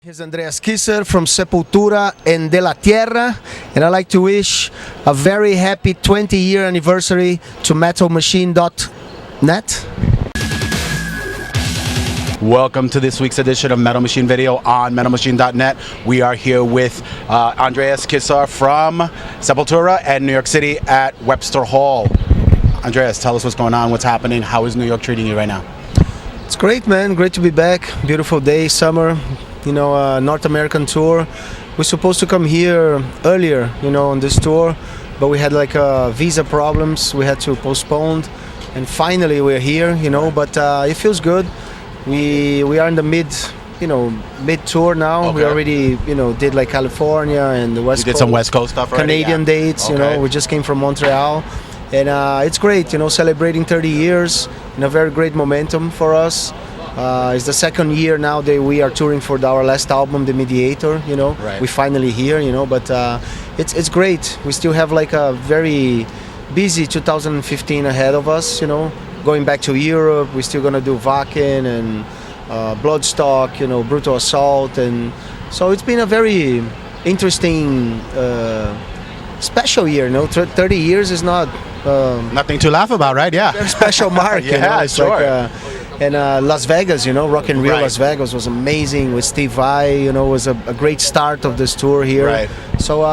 Here's Andreas Kisser from Sepultura and De La Tierra, and I'd like to wish a very happy 20-year anniversary to metalmachine.net. Welcome to this week's edition of Metal Machine Video on metalmachine.net. We are here with Andreas Kisser from Sepultura and New York City at Webster Hall. Andreas, tell us what's going on, what's happening, how is New York treating you right now? It's great, man. Great to be back. Beautiful day, summer. North American tour. We're supposed to come here earlier, on this tour, but we had visa problems. We had to postpone, and finally we're here, But it feels good. We are in the mid tour now. Okay. We already, did California and the West You did Coast. some West Coast stuff already? Canadian dates, Okay. We just came from Montreal, and it's great, celebrating 30 years in a very great momentum for us. It's the second year now that we are touring for our last album, The Mediator. Right. We're finally here. But it's great. We still have a very busy 2015 ahead of us. Going back to Europe, we're still gonna do Wacken and Bloodstock. Brutal Assault, and so it's been a very interesting, special year. 30 years is not Nothing to laugh about, right? Yeah. very special mark. Yeah, It's sure. and Las Vegas, Rock and Rio Right. Las Vegas was amazing with Steve Vai. Was a great start of this tour here. Right. So,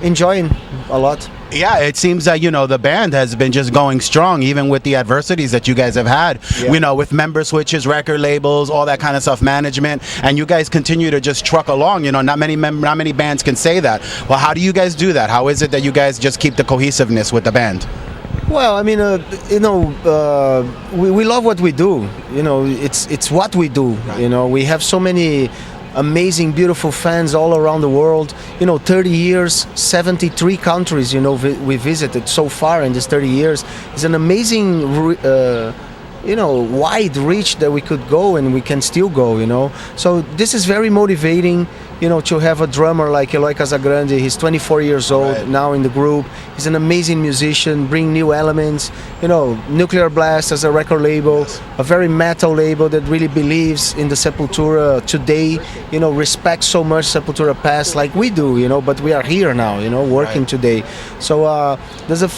enjoying a lot. Yeah, it seems that, the band has been just going strong, even with the adversities that you guys have had, Yeah. with member switches, record labels, all that kind of stuff, management, and you guys continue to just truck along. Not many bands can say that. Well, how do you guys do that? How is it that you guys just keep the cohesiveness with the band? Well, we love what we do. It's what we do. Right. We have so many amazing, beautiful fans all around the world. 30 years, 73 countries. We visited so far in these 30 years. It's an amazing, wide reach that we could go, and we can still go. So this is very motivating. To have a drummer like Eloy Casagrande. He's 24 years old Right. now in the group. He's an amazing musician, bring new elements. Nuclear Blast as a record label, Yes. a very metal label that really believes in the Sepultura today, respects so much Sepultura past like we do, but we are here now, working Right. today. So there's a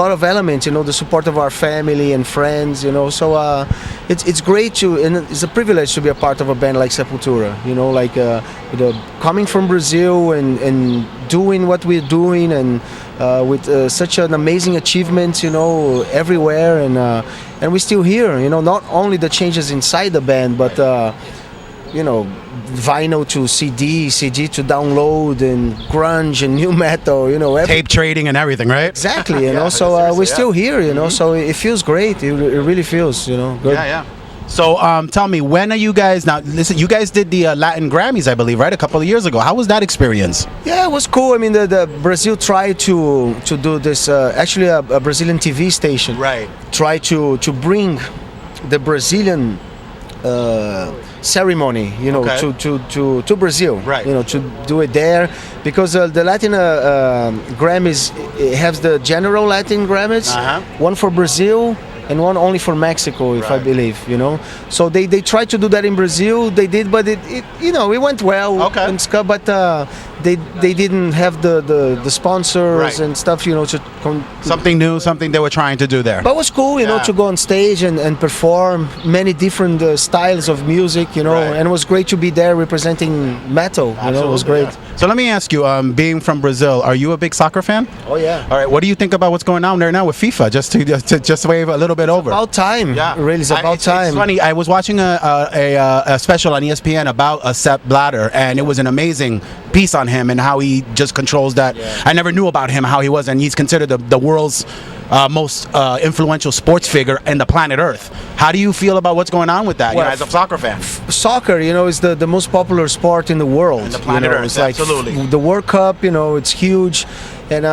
lot of elements, the support of our family and friends, so it's great and it's a privilege to be a part of a band like Sepultura, coming from Brazil and doing what we're doing, and with such an amazing achievement, everywhere, and we're still here. Not only the changes inside the band, but vinyl to CD to download, and grunge and new metal. Tape trading and everything, right? Exactly. Yeah, So seriously, we're still here. Mm-hmm. So it feels great. It really feels, good. Yeah. So tell me, when are you guys, now listen, you guys did the Latin Grammys, I believe, right? A couple of years ago. How was that experience? Yeah, it was cool. The Brazil tried to do this. Actually, a Brazilian TV station Right. tried to bring the Brazilian ceremony, Okay. to Brazil. Right. To do it there, because the Latin Grammys, it has the general Latin Grammys, Uh-huh. one for Brazil and one only for Mexico, if I Right. believe. So they tried to do that in Brazil. They did, but it went well. Okay. And stuff, but they didn't have the sponsors Right. and stuff. Something new, something they were trying to do there. But it was cool, Yeah. to go on stage and perform many different styles of music, Right. and it was great to be there representing metal. It was great. Yeah. So let me ask you, being from Brazil, are you a big soccer fan? Oh yeah. All right, what do you think about what's going on there now with FIFA? Just to wave a little bit over. About time. Yeah, Really, it's about time. It's funny. I was watching a special on ESPN about Sepp Blatter, and it was an amazing piece on him and how he just controls that. Yeah. I never knew about him, how he was, and he's considered the world's most influential sports figure in the planet Earth. How do you feel about what's going on with that, Well, as a soccer fan? Soccer, is the most popular sport in the world. In the planet Earth, it's like absolutely. The World Cup, it's huge. And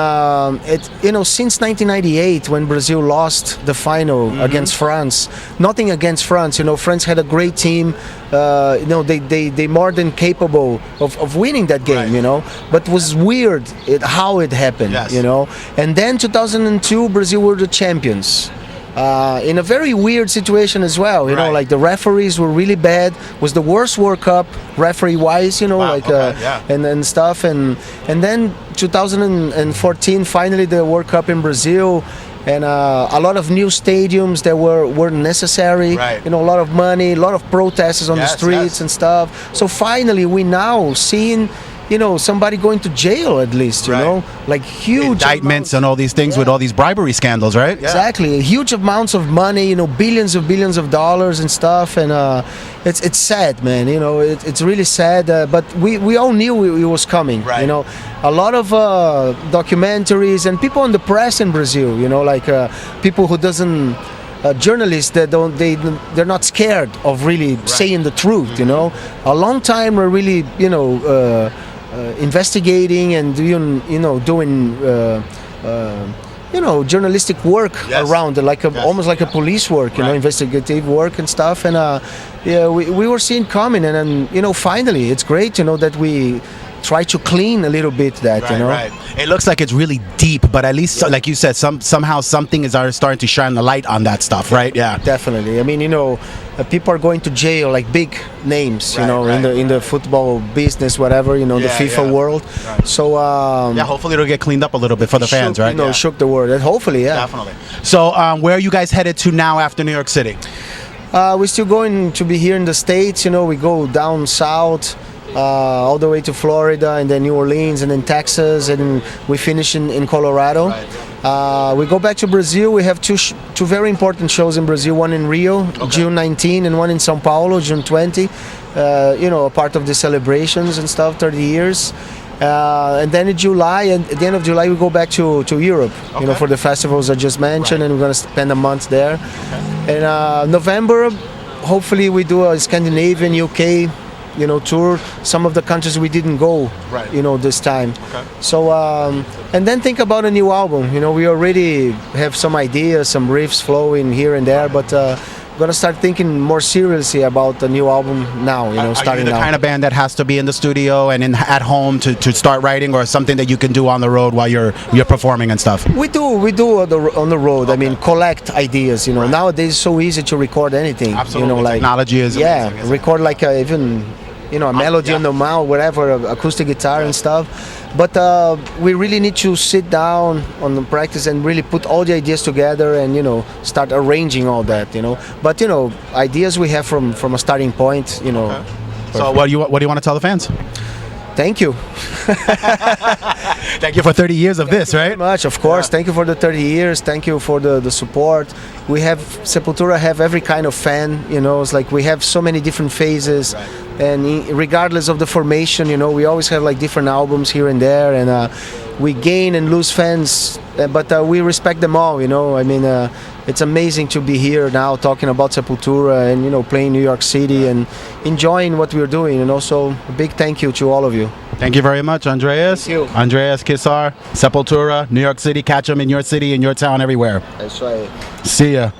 since 1998, when Brazil lost the final against France, nothing against France. France had a great team. They more than capable of winning that game. Right. But it was weird how it happened. Yes. And then 2002, Brazil were the champions. in a very weird situation as well. You know, like the referees were really bad. Was the worst World Cup referee-wise. You know, and stuff. And then 2014, finally the World Cup in Brazil. And a lot of new stadiums that were necessary. You know, a lot of money, a lot of protests on the streets and stuff. So finally, we now seeing, you know, somebody going to jail at least. You know, like huge indictments and all these things with all these bribery scandals, right? Exactly, huge amounts of money. You know, billions of dollars and stuff. And it's sad, man. You know, it's really sad. But we all knew it was coming. You know, a lot of documentaries and people in the press in Brazil. You know, like people who doesn't. Journalists that they're not scared of really saying the truth. You know, a long time we're really, you know, investigating and doing, you know, you know, journalistic work around, like almost like a police work, you know, investigative work and stuff. And yeah, we were seeing coming, and then, you know, finally it's great, you know, that we try to clean a little bit that, you know. It looks like it's really deep, but at least, like you said, somehow something is starting to shine the light on that stuff, right? Yeah, definitely. I mean, you know, people are going to jail, like big names, you know, in the football business, whatever, you know, the FIFA world. So yeah, hopefully it'll get cleaned up a little bit for the fans, right? You know, shook the world, and hopefully, definitely. So where are you guys headed to now after New York City? We're still going to be here in the States. You know, we go down south. All the way to Florida, and then New Orleans, and then Texas, and we finish in Colorado. We go back to Brazil. We have two very important shows in Brazil, one in Rio, June 19, and one in São Paulo, June 20. You know, a part of the celebrations and stuff, 30 years. And then in July, and at the end of July, we go back to Europe, you know, for the festivals I just mentioned, and we're going to spend a month there. And November, hopefully we do a Scandinavian, UK, you know, tour. Some of the countries we didn't go, you know, this time. So and then think about a new album. You know, we already have some ideas, some riffs flowing here and there, but gonna start thinking more seriously about the new album now. You know, starting now. Are you the now. kind of band that has to be in the studio and at home to start writing, or something that you can do on the road while you're performing and stuff? We do on the road. I mean, collect ideas. You know, nowadays it's so easy to record anything. Absolutely. You know, like technology is amazing, record like even, you know, a melody on the mouth, whatever, acoustic guitar and stuff. But we really need to sit down on the practice and really put all the ideas together and, you know, start arranging all that, you know. But, you know, ideas we have from a starting point, you know. So what do you want to tell the fans? Thank you. Thank you for 30 years of this, right? Very much, of course. Thank you for the 30 years. Thank you for the support. We have, Sepultura have every kind of fan, you know. It's like we have so many different phases. And regardless of the formation, you know, we always have like different albums here and there. And we gain and lose fans, but we respect them all, you know. I mean, it's amazing to be here now talking about Sepultura and, you know, playing New York City and enjoying what we're doing, you know. So a big thank you to all of you. Thank you very much, Andreas. Thank you. Andreas Kisser, Sepultura, New York City. Catch them in your city, in your town, everywhere. That's right. See ya.